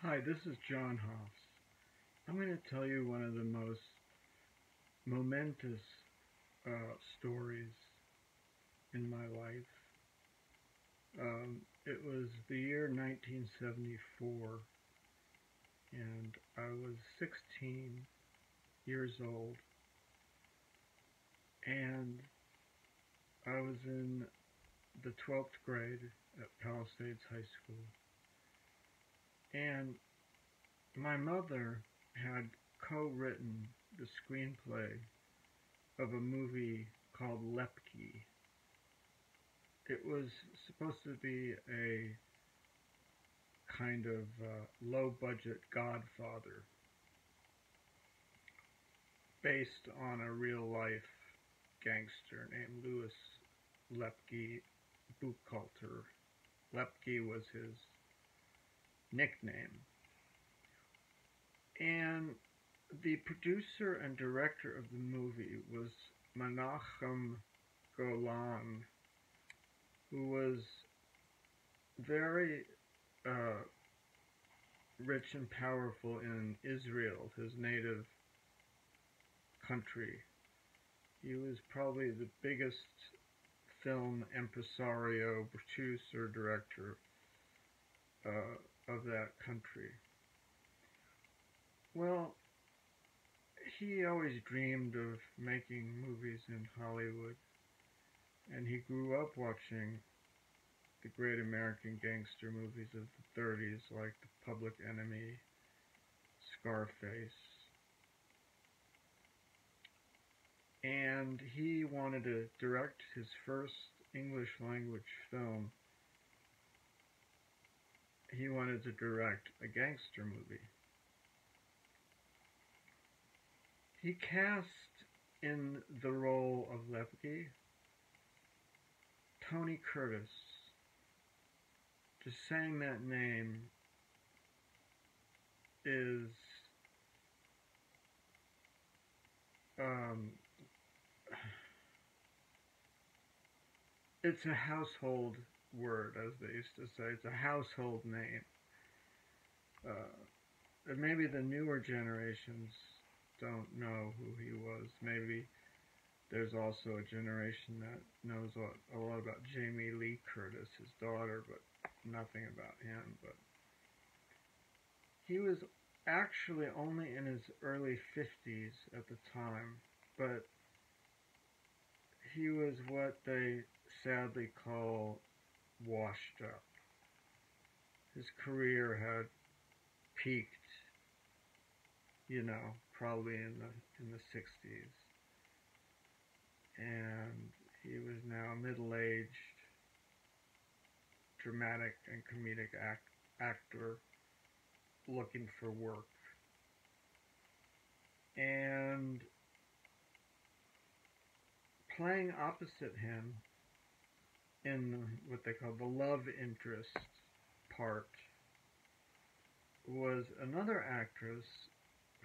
Hi, this is John Hoffs. I'm going to tell you one of the most momentous stories in my life. It was the year 1974, and I was 16 years old, and I was in the 12th grade at Palisades High School. And my mother had co-written the screenplay of a movie called Lepke. It was supposed to be a kind of low budget Godfather based on a real life gangster named Louis Lepke Buchalter. Lepke was his nickname. And the producer and director of the movie was Menachem Golan, who was very rich and powerful in Israel, his native country. He was probably the biggest film impresario, producer, director of that country. Well, he always dreamed of making movies in Hollywood, and he grew up watching the great American gangster movies of the 30s like The Public Enemy, Scarface, and he wanted to direct his first English language film. He wanted to direct a gangster movie. He cast in the role of Lepke Tony Curtis. Just saying that name is it's a household word, as they used to say. It's a household name. And maybe the newer generations don't know who he was. Maybe there's also a generation that knows a lot about Jamie Lee Curtis, his daughter, but nothing about him. But he was actually only in his early 50s at the time, but he was what they sadly call washed up. His career had peaked, probably in the 60s, and he was now a middle-aged dramatic and comedic actor looking for work. And playing opposite him in what they call the love interest part was another actress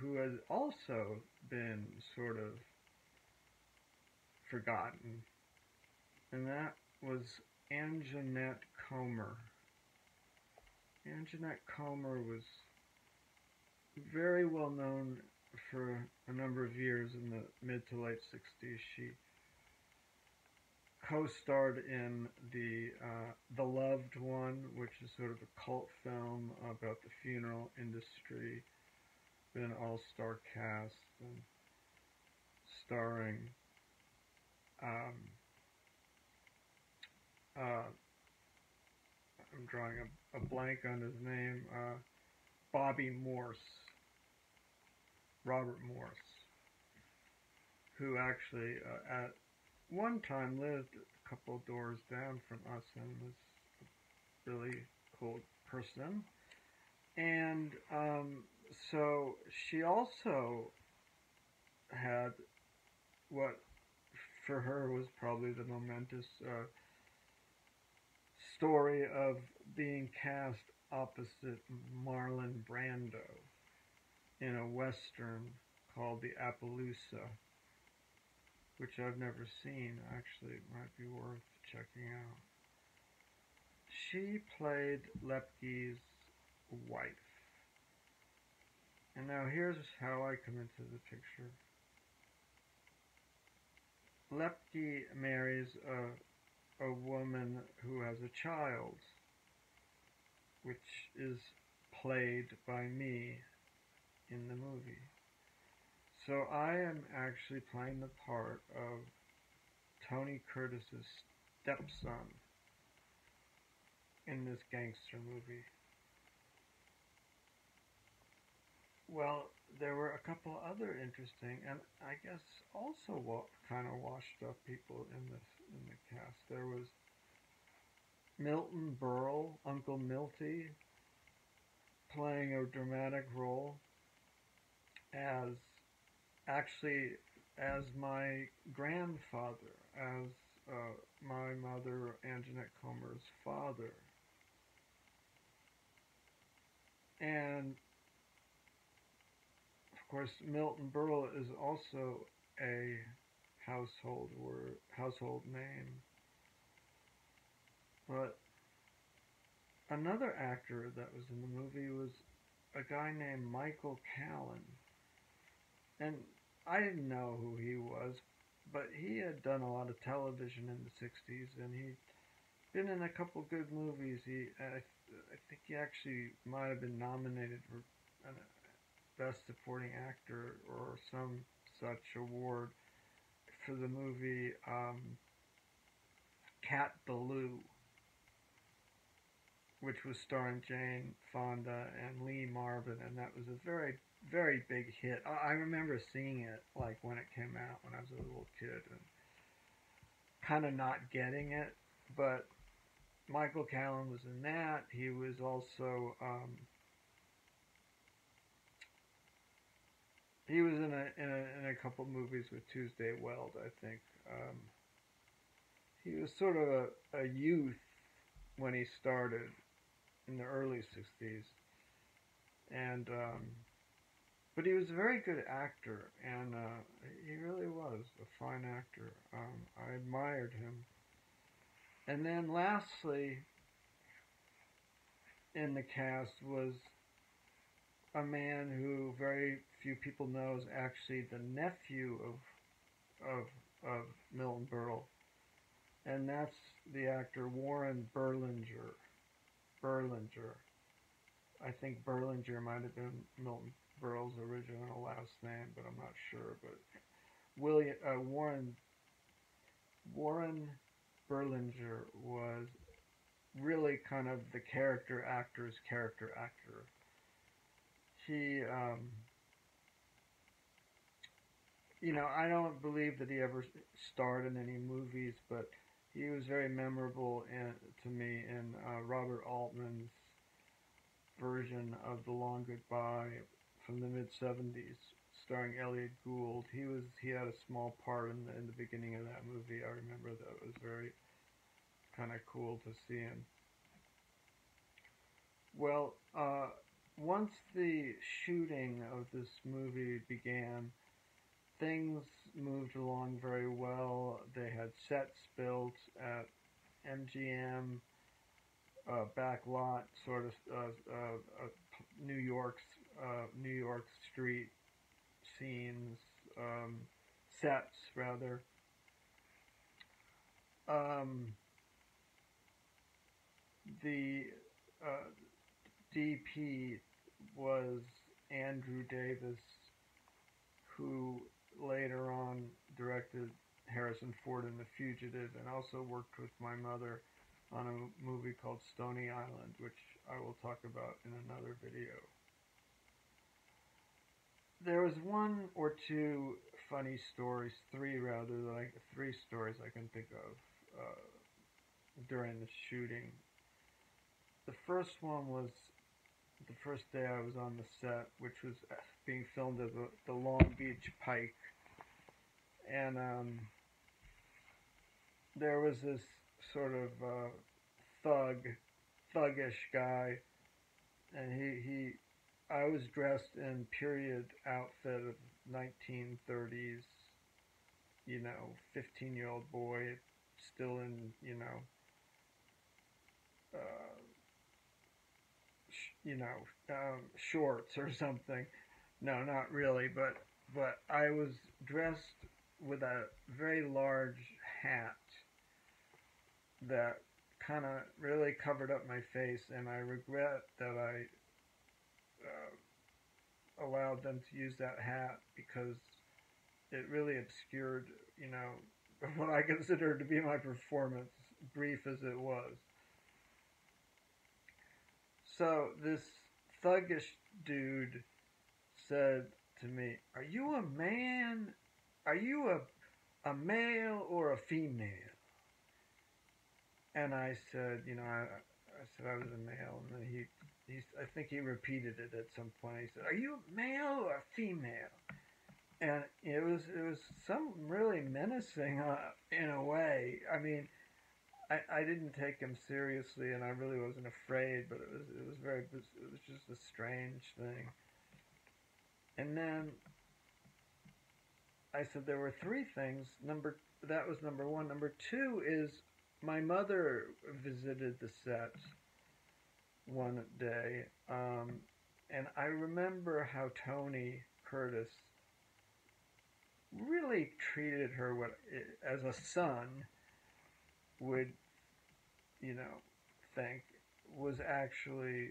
who has also been sort of forgotten, and that was Anjanette Comer. Anjanette Comer was very well known for a number of years in the mid to late 60s. She co-starred in the Loved One, which is sort of a cult film about the funeral industry, with an all-star cast and starring I'm drawing a blank on his name, Bobby Morse, Robert Morse, who actually at one time lived a couple doors down from us and was a really cool person. And so she also had what for her was probably the momentous story of being cast opposite Marlon Brando in a western called The Appaloosa, which I've never seen. Actually, it might be worth checking out. She played Lepke's wife, And now here's how I come into the picture. Lepke marries a woman who has a child, which is played by me in the movie. So I am actually playing the part of Tony Curtis's stepson in this gangster movie. Well, there were a couple other interesting, and I guess also kind of washed up people in the cast. There was Milton Berle, Uncle Milty, playing a dramatic role as actually as my grandfather, as my mother Anjanette Comer's father, and of course Milton Berle is also a household name. But another actor that was in the movie was a guy named Michael Callan. And I didn't know who he was, but he had done a lot of television in the 60s, and he'd been in a couple good movies. I think he actually might have been nominated for a Best Supporting Actor or some such award for the movie Cat Ballou, which was starring Jane Fonda and Lee Marvin, and that was a very, very big hit. I remember seeing it like when it came out when I was a little kid and kind of not getting it, but Michael Callan was in that. He was also he was in a couple movies with Tuesday Weld, I think. He was sort of a youth when he started in the early 60s, and but he was a very good actor, and he really was a fine actor. I admired him. And then lastly in the cast was a man who very few people know is actually the nephew of Milton Berle, and that's the actor Warren Berlinger. Berlinger. I think Berlinger might have been Milton Berle's original last name, but I'm not sure. But Warren Berlinger was really kind of the character actor's character actor. He, I don't believe that he ever starred in any movies, but he was very memorable to me in Robert Altman's version of The Long Goodbye from the mid-70s, starring Elliot Gould. He had a small part in the beginning of that movie. I remember that was very kind of cool to see him. Well, once the shooting of this movie began, things moved along very well. They had sets built at MGM, back lot, sort of New York street scenes, sets rather. The DP was Andrew Davis, who later on directed Harrison Ford in The Fugitive and also worked with my mother on a movie called Stony Island, which I will talk about in another video. There was one or two funny stories, three stories I can think of during the shooting. The first one was the first day I was on the set, which was being filmed at the Long Beach Pike, and there was this sort of thuggish guy, and I was dressed in period outfit of 1930s, 15-year-old boy, still in, shorts or something. No, not really, but I was dressed with a very large hat that kind of really covered up my face, and I regret that I allowed them to use that hat because it really obscured, you know, what I considered to be my performance, brief as it was. So this thuggish dude said to me, "Are you a man? Are you a male or a female?" And I said, I said I was a male, and then I think he repeated it at some point. He said, "Are you a male or a female?" And it was some really menacing in a way. I mean, I didn't take him seriously, and I really wasn't afraid, but it was just a strange thing. And then I said there were three things. That was number one. Number two is my mother visited the set one day, and I remember how Tony Curtis really treated her as a son would, you know, think was actually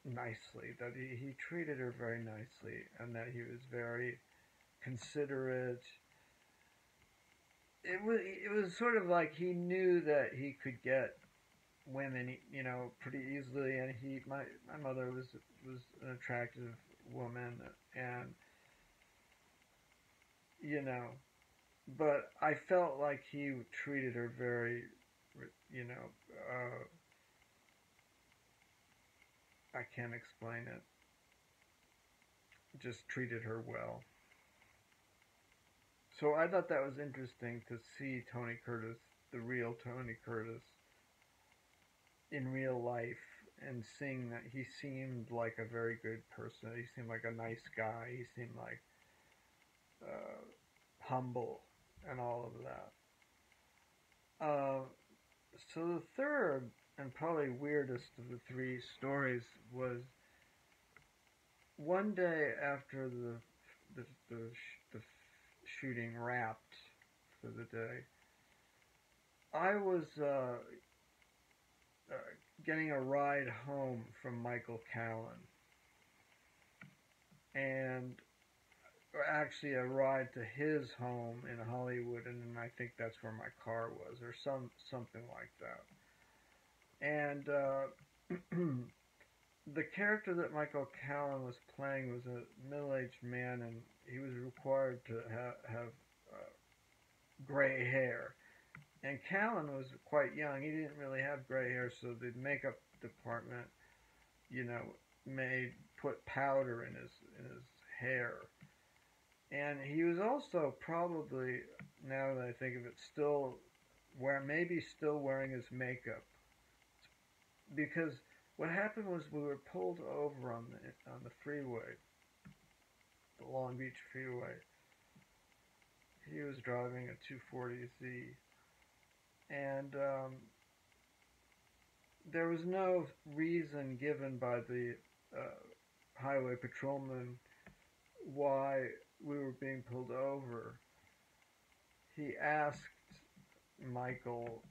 nicely. That he treated her very nicely, and that he was very considerate. It was sort of like he knew that he could get women, pretty easily, and my mother was an attractive woman, and you know, but I felt like he treated her very, you know, I can't explain it. Just treated her well. So I thought that was interesting to see Tony Curtis, the real Tony Curtis, in real life, and seeing that he seemed like a very good person. He seemed like a nice guy. He seemed like uh, humble and all of that. So the third and probably weirdest of the three stories was one day after the shooting wrapped for the day. I was uh, getting a ride home from Michael Callan, and or actually a ride to his home in Hollywood, and then I think that's where my car was, or something like that. And the character that Michael Callan was playing was a middle-aged man, and he was required to have gray hair. And Callan was quite young; he didn't really have gray hair, so the makeup department, you know, put powder in his hair. And he was also probably, now that I think of it, still wearing his makeup, because what happened was we were pulled over on the freeway, the Long Beach freeway. He was driving a 240Z, and there was no reason given by the highway patrolman why we were being pulled over. He asked Michael,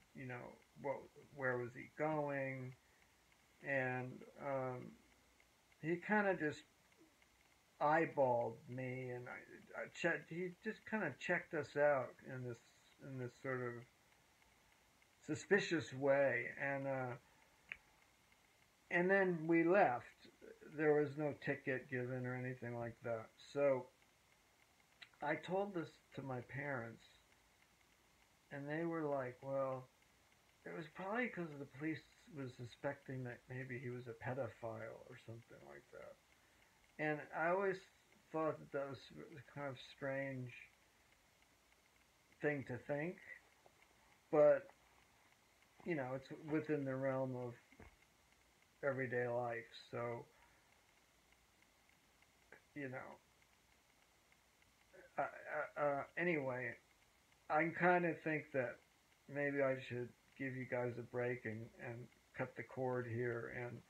where was he going, and he kind of just eyeballed me, and I checked. He just kind of checked us out in this sort of suspicious way, and then we left. There was no ticket given or anything like that. So I told this to my parents, and they were like, "Well, it was probably because the police was suspecting that maybe he was a pedophile or something like that." And I always thought that was a kind of strange thing to think, but it's within the realm of everyday life. So, you know, anyway, I kind of think that maybe I should give you guys a break and cut the cord here and